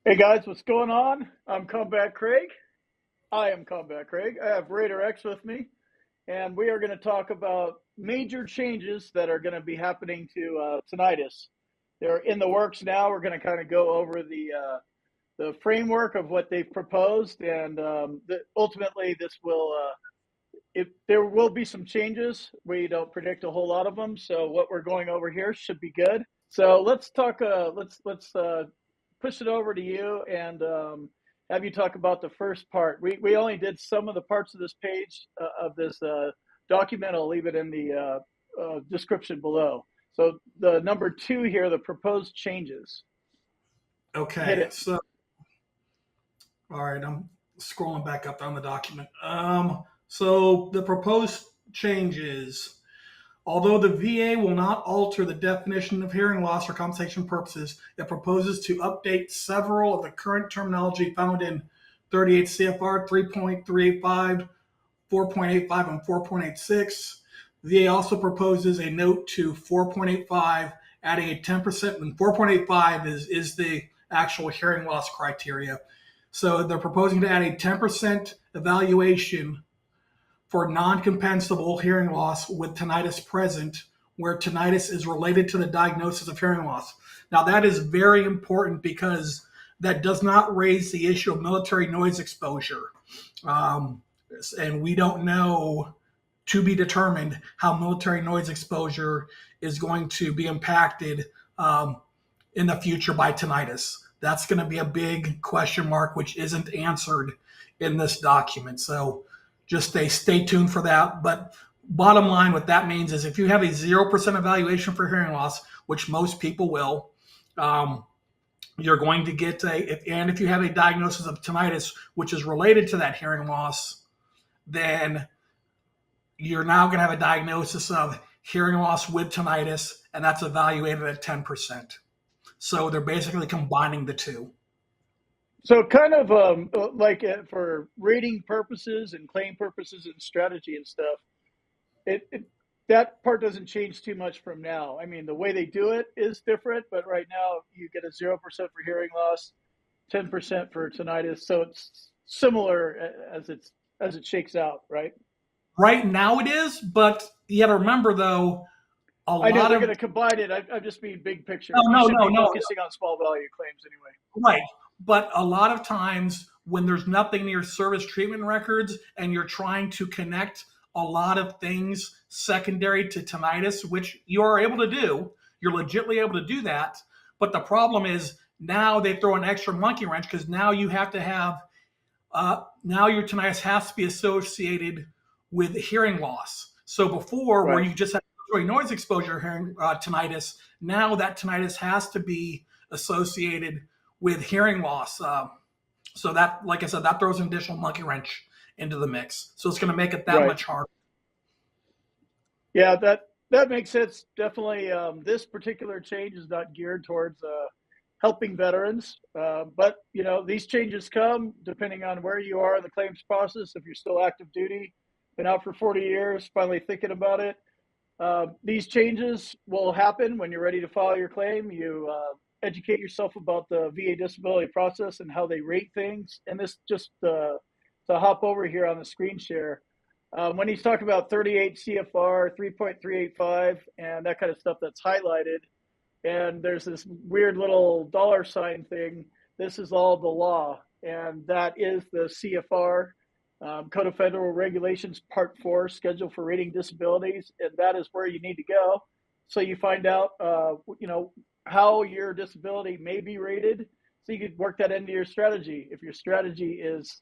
Hey guys, what's going on? I'm Combat Craig. I am Combat Craig. I have Raider X with me, and we are going to talk about major changes that are going to be happening to tinnitus. They're in the works now. We're going to kind of go over the framework of what they've proposed, and ultimately, this will if there will be some changes. We don't predict a whole lot of them, so what we're going over here should be good. So let's talk. Let's push it over to you and have you talk about the first part. We only did some of the parts of this page of this document. I'll leave it in the description below. So the number 2 here, the proposed changes. Hit Okay, it. so all right, I'm scrolling back up on the document. So the proposed changes, although the VA will not alter the definition of hearing loss for compensation purposes, it proposes to update several of the current terminology found in 38 CFR 3.385, 4.85, and 4.86. VA also proposes a note to 4.85, adding a 10%, and 4.85 is the actual hearing loss criteria. So they're proposing to add a 10% evaluation for non-compensable hearing loss with tinnitus present, where tinnitus is related to the diagnosis of hearing loss. Now, that is very important because that does not raise the issue of military noise exposure. And we don't know, to be determined, how military noise exposure is going to be impacted in the future by tinnitus. That's going to be a big question mark, which isn't answered in this document. So just stay tuned for that. But bottom line, what that means is if you have a 0% evaluation for hearing loss, which most people will, you're going to get and if you have a diagnosis of tinnitus, which is related to that hearing loss, then you're now going to have a diagnosis of hearing loss with tinnitus, and that's evaluated at 10%. So they're basically combining the two. So kind of like for rating purposes and claim purposes and strategy and stuff, it that part doesn't change too much from now. I mean, the way they do it is different, but right now you get a 0% for hearing loss, 10% for tinnitus, so it's similar as it shakes out, right? Right now it is, but you got to remember though, I know they're going to combine it. I'm just being big picture. You should be no, focusing on small value claims anyway. right. But a lot of times when there's nothing near service treatment records and you're trying to connect a lot of things secondary to tinnitus, which you are able to do, you're legitimately able to do that. But the problem is now they throw an extra monkey wrench because now you have to have, now your tinnitus has to be associated with hearing loss. So before, where Right. you just had noise exposure hearing tinnitus, now that tinnitus has to be associated with hearing loss. So that, like I said, that throws an additional monkey wrench into the mix. So it's going to make it that Right. much harder. Yeah, that makes sense. Definitely, this particular change is not geared towards helping veterans, but you know these changes come depending on where you are in the claims process. If you're still active duty, been out for 40 years, finally thinking about it, these changes will happen when you're ready to file your claim. You educate yourself about the VA disability process and how they rate things. And this just to hop over here on the screen share. When he's talking about 38 CFR 3.385 and that kind of stuff that's highlighted, and there's this weird little $ thing, this is all the law, and that is the CFR, Code of Federal Regulations, Part 4, Schedule for Rating Disabilities, and that is where you need to go. So you find out, how your disability may be rated, so you could work that into your strategy. If your strategy is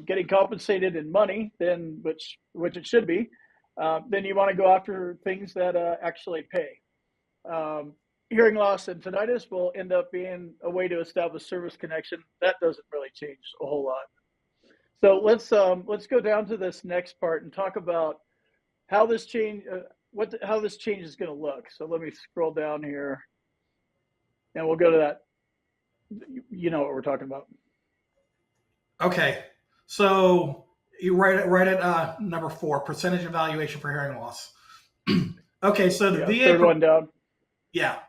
getting compensated in money, then which it should be, then you want to go after things that actually pay. Hearing loss and tinnitus will end up being a way to establish service connection. That doesn't really change a whole lot. So let's go down to this next part and talk about how this change how this change is going to look. So let me scroll down here, and we'll go to that. You know what we're talking about. Okay, so you right at number 4, percentage evaluation for hearing loss. Okay, so the VA third one down. Yeah.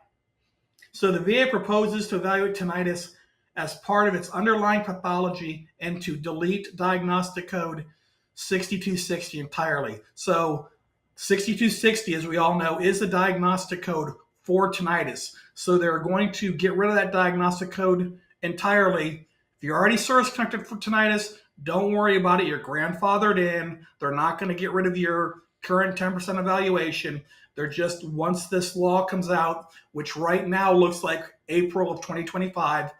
So the VA proposes to evaluate tinnitus as part of its underlying pathology and to delete diagnostic code 6260 entirely. So 6260, as we all know, is the diagnostic code for tinnitus. So they're going to get rid of that diagnostic code entirely. If you're already service connected for tinnitus, don't worry about it. You're grandfathered in. They're not going to get rid of your current 10% evaluation. They're just, once this law comes out, which right now looks like April of 2025,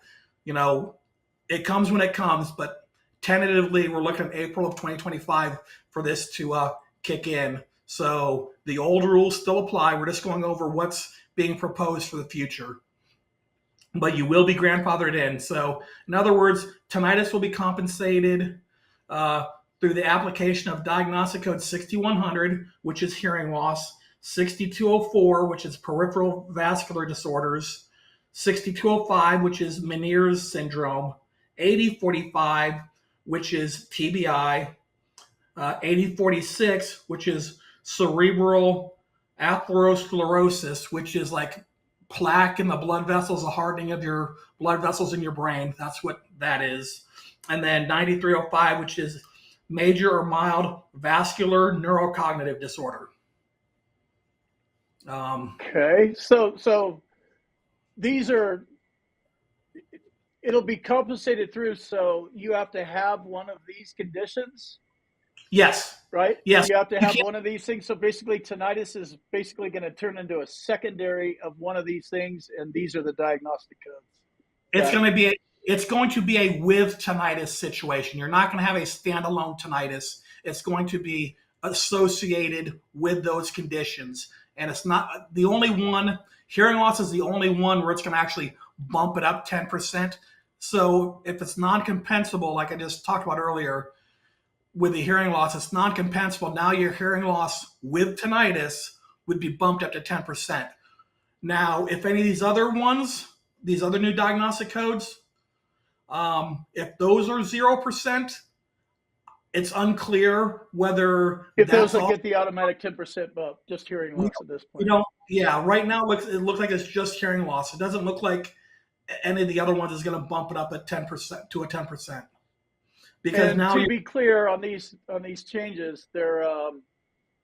it comes when it comes, but tentatively we're looking at April of 2025 for this to kick in. So the old rules still apply. We're just going over what's being proposed for the future. But you will be grandfathered in. So in other words, tinnitus will be compensated through the application of diagnostic code 6100, which is hearing loss, 6204, which is peripheral vascular disorders, 6205, which is Meniere's syndrome, 8045, which is TBI, 8046, which is cerebral atherosclerosis, which is like plaque in the blood vessels, a hardening of your blood vessels in your brain. That's what that is. And then 9305, which is major or mild vascular neurocognitive disorder. Okay, so these are, it'll be compensated through, so you have to have one of these conditions? Yes. Right? Yes. You have to have one of these things. So basically, tinnitus is basically going to turn into a secondary of one of these things, and these are the diagnostic codes. It's going to be a with tinnitus situation. You're not going to have a standalone tinnitus. It's going to be associated with those conditions. And it's not the only one. Hearing loss is the only one where it's going to actually bump it up 10%. So if it's non-compensable, like I just talked about earlier, with the hearing loss, it's non-compensable. Now your hearing loss with tinnitus would be bumped up to 10%. Now, if any of these other ones, these other new diagnostic codes, if those are 0%, it's unclear whether if those will get the automatic 10% bump, just hearing loss at this point. Yeah, right now it looks like it's just hearing loss. It doesn't look like any of the other ones is going to bump it up at 10% to a 10%. Because and now, to be clear on these changes,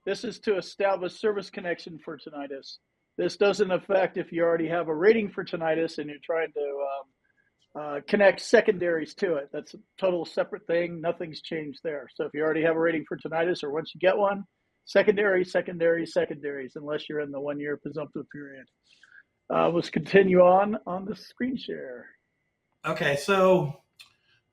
this is to establish service connection for tinnitus. This doesn't affect if you already have a rating for tinnitus and you're trying to connect secondaries to it. That's a total separate thing. Nothing's changed there. So if you already have a rating for tinnitus, or once you get one, secondaries, unless you're in the 1-year presumptive period. Let's continue on the screen share. Okay, so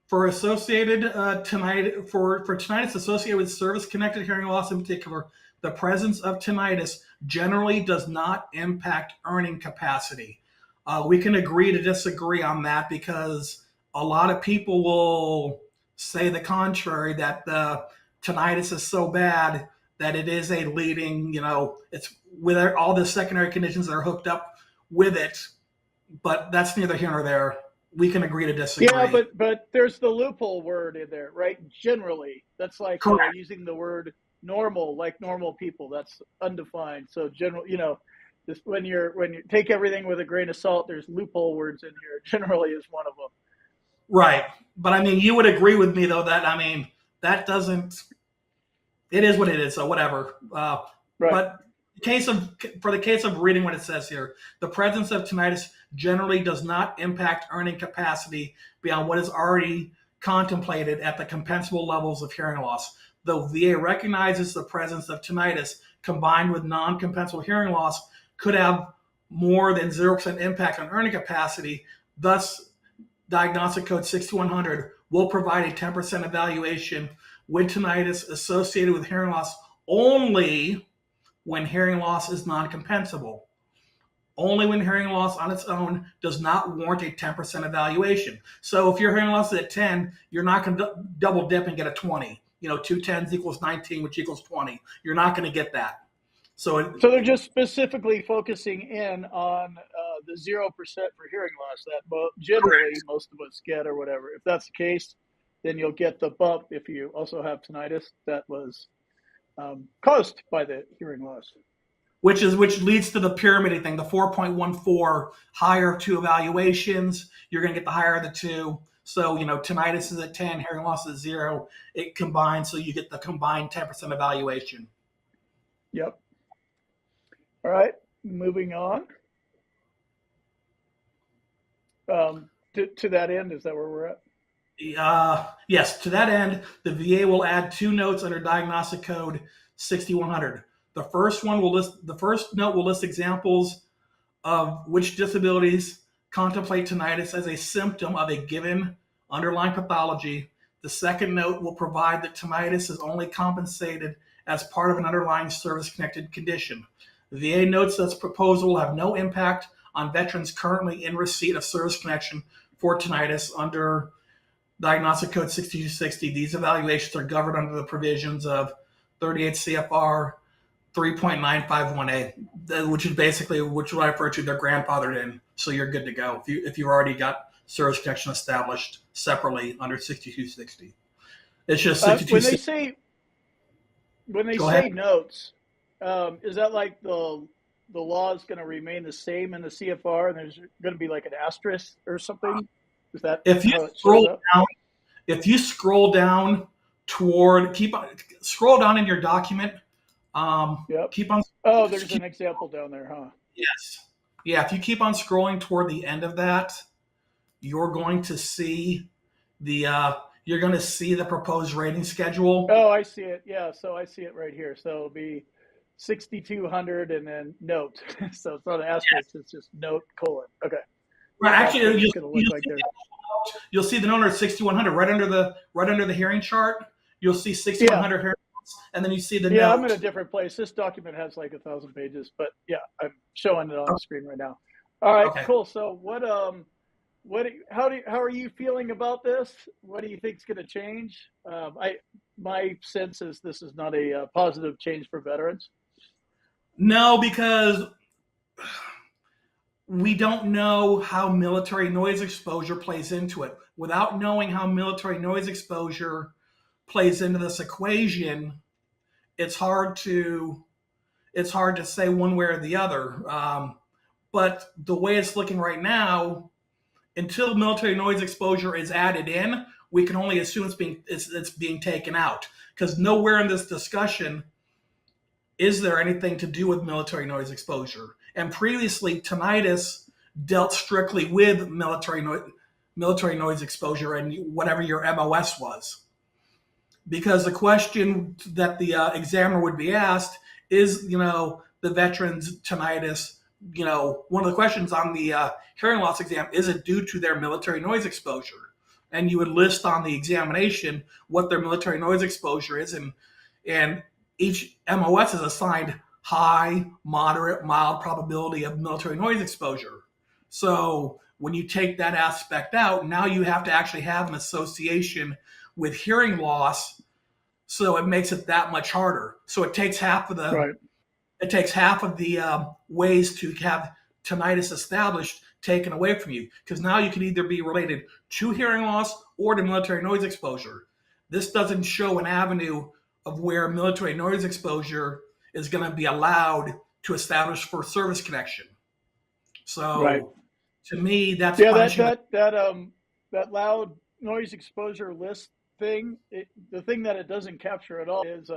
for associated tinnitus, for tinnitus associated with service-connected hearing loss in particular, the presence of tinnitus generally does not impact earning capacity. We can agree to disagree on that, because a lot of people will say the contrary, that the tinnitus is so bad that it is a leading, it's with all the secondary conditions that are hooked up with it, but that's neither here nor there. We can agree to disagree. Yeah, but there's the loophole word in there, right? Generally, that's like using the word normal, like normal people. That's undefined. So general, just when you take everything with a grain of salt, there's loophole words in here. Generally is one of them. Right, but I mean, you would agree with me though that that doesn't. It is what it is. So whatever. Right. But for the case of reading what it says here, the presence of tinnitus generally does not impact earning capacity beyond what is already contemplated at the compensable levels of hearing loss. Though VA recognizes the presence of tinnitus combined with non-compensable hearing loss could have more than 0% impact on earning capacity, thus diagnostic code 6100 will provide a 10% evaluation with tinnitus associated with hearing loss only when hearing loss is non-compensable. Only when hearing loss on its own does not warrant a 10% evaluation. So if your hearing loss is at 10, you're not going to double dip and get a 20. 2 10s equals 19, which equals 20. You're not going to get that. So they're just specifically focusing in on the 0% for hearing loss that generally most of us get, or whatever. If that's the case, then you'll get the bump if you also have tinnitus that was caused by the hearing loss. which leads to the pyramid thing, the 4.14, higher of two evaluations, you're going to get the higher of the two. So, tinnitus is at 10, hearing loss is 0. It combines, so you get the combined 10% evaluation. Yep. All right, moving on. To that end, is that where we're at? Yes, to that end, the VA will add 2 notes under diagnostic code 6100. The first note will list examples of which disabilities contemplate tinnitus as a symptom of a given underlying pathology. The second note will provide that tinnitus is only compensated as part of an underlying service-connected condition. The VA notes this proposal will have no impact on veterans currently in receipt of service connection for tinnitus under Diagnostic Code 6260. These evaluations are governed under the provisions of 38 CFR 3.951A, which is basically, which I refer to, they're grandfathered in, so you're good to go if you've already got service connection established separately under 6260. It's just 6260. When they say notes, is that like the law is going to remain the same in the CFR, and there's going to be like an asterisk or something? Is that if you scroll down toward scroll down in your document? Yep. Keep on. Oh, there's an example down there, huh? Yes. Yeah. If you keep on scrolling toward the end of that, you're going to see the proposed rating schedule. Oh, I see it. Yeah. So I see it right here. So it'll be 6200 and then note. So it's not an asterisk. Yes. It's just note : Okay. Right. Actually, you'll see the number 6100 right under the hearing chart. You'll see 6100 hearing. And then you see the note. I'm in a different place. This document has like 1,000 pages, but yeah, I'm showing it on the screen right now. All right, okay. Cool. So how are you feeling about this? What do you think is going to change? My sense is this is not a positive change for veterans. No, because we don't know how military noise exposure plays into it. Without knowing how military noise exposure plays into this equation, it's hard to say one way or the other. But the way it's looking right now, until military noise exposure is added in, we can only assume it's being taken out, because nowhere in this discussion is there anything to do with military noise exposure. And previously, tinnitus dealt strictly with military noise exposure and whatever your MOS was. Because the question that the examiner would be asked is, the veteran's tinnitus, one of the questions on the hearing loss exam, is it due to their military noise exposure? And you would list on the examination what their military noise exposure is, and each MOS is assigned high, moderate, mild probability of military noise exposure. So when you take that aspect out, now you have to actually have an association with hearing loss, so it makes it that much harder. So it takes half of the ways to have tinnitus established taken away from you, because now you can either be related to hearing loss or to military noise exposure. This doesn't show an avenue of where military noise exposure is going to be allowed to establish for service connection. So to me, that's that loud noise exposure list thing. The thing that it doesn't capture at all is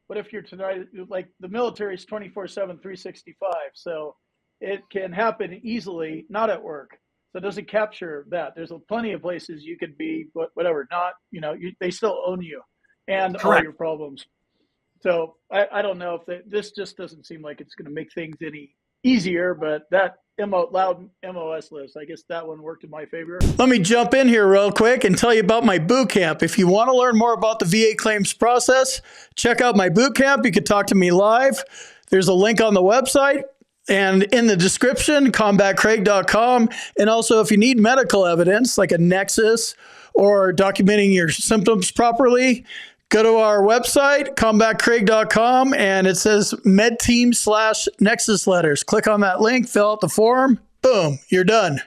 what if you're tonight, like the military is 24/7, 365. So it can happen easily, not at work. So it doesn't capture that. There's plenty of places you could be, whatever, not, they still own you and Correct. All your problems. So I don't know if this just doesn't seem like it's going to make things any easier, but that loud MOS list, I guess that one worked in my favor. Let me jump in here real quick and tell you about my boot camp. If you want to learn more about the VA claims process, check out my boot camp. You can talk to me live. There's a link on the website and in the description, combatcraig.com. And also, if you need medical evidence like a nexus or documenting your symptoms properly, go to our website, combatcraig.com, and it says medteam/nexus letters. Click on that link, fill out the form, boom, you're done.